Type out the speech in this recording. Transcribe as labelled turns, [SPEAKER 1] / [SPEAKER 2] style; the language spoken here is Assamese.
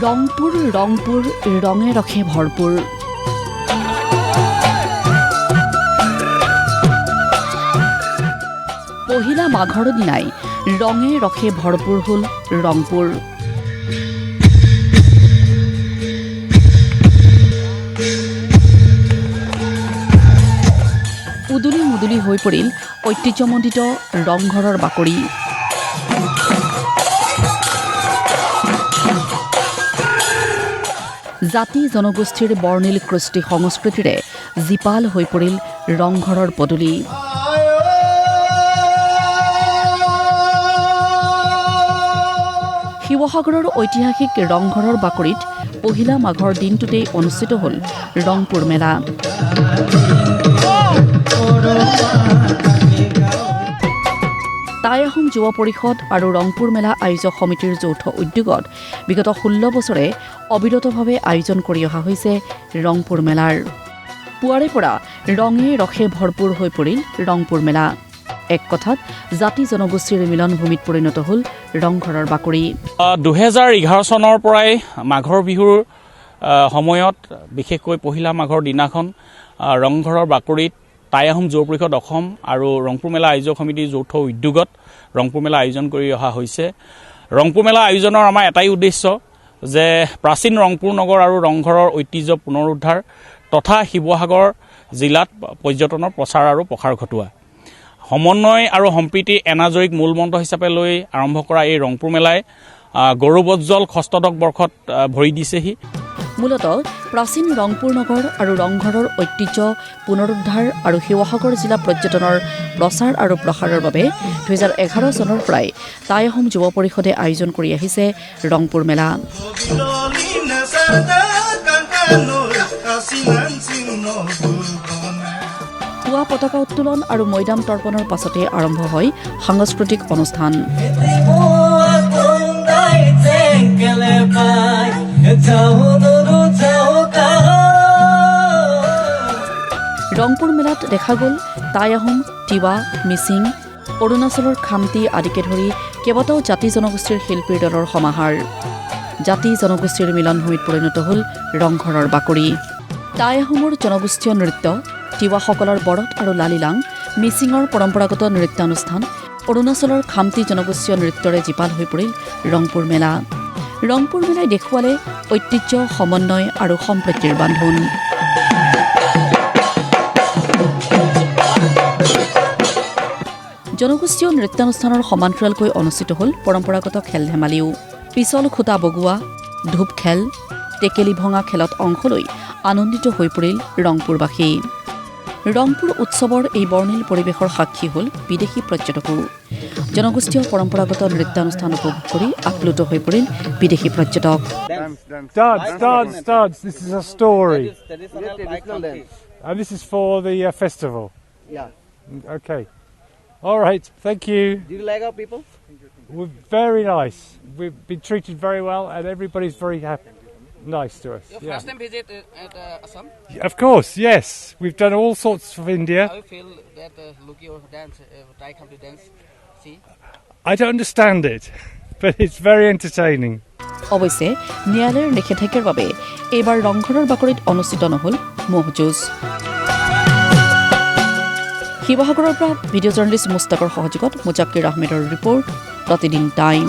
[SPEAKER 1] ৰংপুৰ ৰঙে ৰখে ভৰপুৰ। পহিলা মাঘৰ দিনাই ৰঙে ৰখে ভৰপুৰ হ'ল ৰংপুৰ। উদুলি মুদুলি হৈ পৰিল ঐতিহ্যমণ্ডিত ৰংঘৰৰ বাকৰি। জাতি জনগোষ্ঠীৰ বৰ্ণিল কৃষ্টি সংস্কৃতিৰে জীপাল হৈ পৰিল ৰংঘৰৰ পদূলি। শিৱসাগৰৰ ঐতিহাসিক ৰংঘৰৰ বাকৰিত পহিলা মাঘৰ দিনটোতেই অনুষ্ঠিত হ'ল ৰংপুৰ মেলা। টাই আহোম যুৱ পৰিষদ আৰু ৰংপুৰ মেলা আয়োজক সমিতিৰ যৌথ উদ্যোগত বিগত 16 বছৰে অবিৰতভাৱে আয়োজন কৰি অহা হৈছে ৰংপুৰ মেলাৰ। পুৱাৰে পৰা ৰঙে ৰখে ভৰপূৰ হৈ পৰিল ৰংপুৰ মেলা। এক কথাত জাতি জনগোষ্ঠীৰ মিলনভূমিত পৰিণত হ'ল ৰংঘৰৰ বাকৰি।
[SPEAKER 2] 2011 চনৰ পৰাই মাঘৰ বিহুৰ সময়ত বিশেষকৈ পহিলা মাঘৰ দিনাখন ৰংঘৰৰ বাকৰিত টাই আহোম যুৱ পৰিষদ অসম আৰু ৰংপুৰ মেলা আয়োজক সমিতিৰ যৌথ উদ্যোগত ৰংপুৰ মেলা আয়োজন কৰি অহা হৈছে। ৰংপুৰ মেলা আয়োজনৰ আমাৰ এটাই উদ্দেশ্য যে প্ৰাচীন ৰংপুৰ নগৰ আৰু ৰংঘৰৰ ঐতিহ্য পুনৰুদ্ধাৰ তথা শিৱসাগৰ জিলাত পৰ্যটনৰ প্ৰচাৰ আৰু প্ৰসাৰ ঘটোৱা। সমন্বয় আৰু সম্প্ৰীতি এনাজৰীক মূল মন্ত্ৰ হিচাপে লৈ আৰম্ভ কৰা এই ৰংপুৰ মেলাই গৌৰৱোজ্জ্বল ষষ্ঠদশ বৰ্ষত ভৰি দিছেহি।
[SPEAKER 1] মূলতঃ প্ৰাচীন ৰংপুৰ নগৰ আৰু ৰংঘৰৰ ঐতিহ্য পুনৰুদ্ধাৰ আৰু শিৱসাগৰ জিলা পৰ্যটনৰ প্ৰচাৰ আৰু প্ৰসাৰৰ বাবে 2011 চনৰ পৰাই টাই আহোম যুৱ পৰিষদে আয়োজন কৰি আহিছে ৰংপুৰ মেলা। পুৱা পতাকা উত্তোলন আৰু মৈদাম তৰ্পণৰ পাছতে আৰম্ভ হয় সাংস্কৃতিক অনুষ্ঠান। ৰংপুৰ মেলাত দেখা গ'ল টাই আহোম, তিৱা, মিচিং, অৰুণাচলৰ খামতি আদিকে ধৰি কেইবাটাও জাতি জনগোষ্ঠীৰ শিল্পীৰ দলৰ সমাহাৰ। জাতি জনগোষ্ঠীৰ মিলনভূমিত পৰিণত হ'ল ৰংঘৰৰ বাকৰি। টাই আহোমৰ জনগোষ্ঠীয় নৃত্য, তিৱাসকলৰ বৰত আৰু লালিলাং, মিচিঙৰ পৰম্পৰাগত নৃত্যানুষ্ঠান, অৰুণাচলৰ খামতি জনগোষ্ঠীয় নৃত্যৰে জীপাল হৈ পৰিল ৰংপুৰ মেলা। ৰংপুৰ মেলাই দেখুৱালে ঐতিহ্য, সমন্বয় আৰু সম্প্ৰীতিৰ বান্ধোন। জনগোষ্ঠীয় নৃত্যানুষ্ঠানৰ সমান্তৰালকৈ অনুষ্ঠিত হ'ল পৰম্পৰাগত খেল ধেমালিও। পিছল খুটা বগোৱা, ধূপ খেল, টেকেলি ভঙা খেলত অংশ লৈ আনন্দিত হৈ পৰিল ৰংপুৰবাসী। ৰংপুৰ উৎসৱৰ এই বৰ্ণিল পৰিৱেশৰ সাক্ষী হ'ল বিদেশী পৰ্যটকো। জনগোষ্ঠীয় পৰম্পৰাগত নৃত্যানুষ্ঠান উপভোগ কৰি আপ্লুত হৈ পৰিল বিদেশী পৰ্যটক।
[SPEAKER 3] This is a story. And this is for the festival.
[SPEAKER 4] Yeah.
[SPEAKER 3] Okay. All right. Thank you.
[SPEAKER 4] Do you like our people?
[SPEAKER 3] We're very nice. We've been treated very well, and everybody's very happy. Nice to us.
[SPEAKER 5] Your first time visit at Assam?
[SPEAKER 3] Of course, yes. We've done all sorts of India.
[SPEAKER 5] How you feel that look your dance, Thai come to dance? See?
[SPEAKER 3] I don't understand it, but it's very entertaining.
[SPEAKER 1] অৱশ্যে ন্যায়ালয়ৰ নিষেধাজ্ঞাৰ বাবে এইবাৰ ৰংঘৰৰ বাকৰিত অনুষ্ঠিত নহ'ল ম'হ যুঁজ। শিৱসাগৰৰ পৰা ভিডিঅ' জাৰ্নেলিষ্ট মুস্তাকৰ সহযোগত মুজাক্কিৰ আহমেদৰ ৰিপৰ্ট, প্ৰতিদিন টাইম।